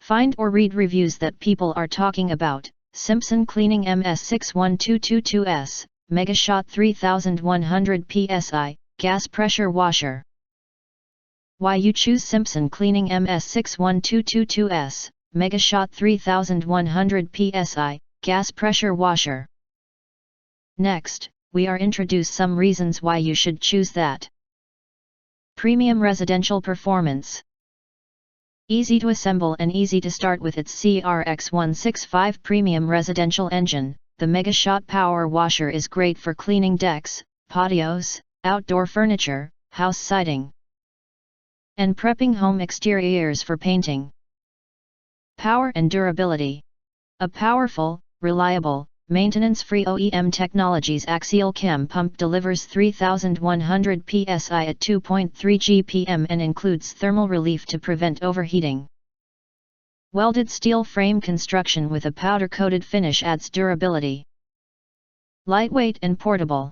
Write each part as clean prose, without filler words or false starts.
Find or read reviews that people are talking about. Simpson cleaning MS61222-S MegaShot 3100 PSI gas pressure washer. Why you choose Simpson cleaning MS61222-S MegaShot 3100 PSI gas pressure washer. Next, we are introduce some reasons why you should choose that. Premium residential performance. Easy to assemble and easy to start with its CRX165 premium residential engine. The MegaShot power washer is great for cleaning decks, patios, outdoor furniture, house siding, and prepping home exteriors for painting. Power and durability. A powerful, reliable, maintenance-free OEM Technologies axial cam pump delivers 3100 psi at 2.3 GPM and includes thermal relief to prevent overheating. Welded steel frame construction with a powder-coated finish adds durability. Lightweight and portable.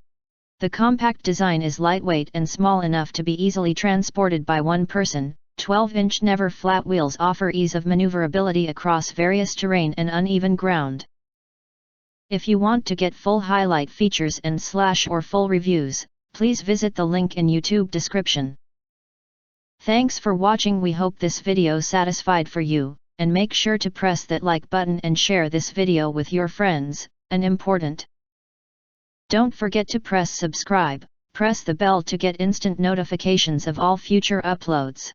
The compact design is lightweight and small enough to be easily transported by one person. 12-inch never flat wheels offer ease of maneuverability across various terrain and uneven ground. If you want to get full highlight features and or full reviews, please visit the link in YouTube description. Thanks for watching. We hope this video satisfied for you, and make sure to press that like button and share this video with your friends, and important. Don't forget to press subscribe, press the bell to get instant notifications of all future uploads.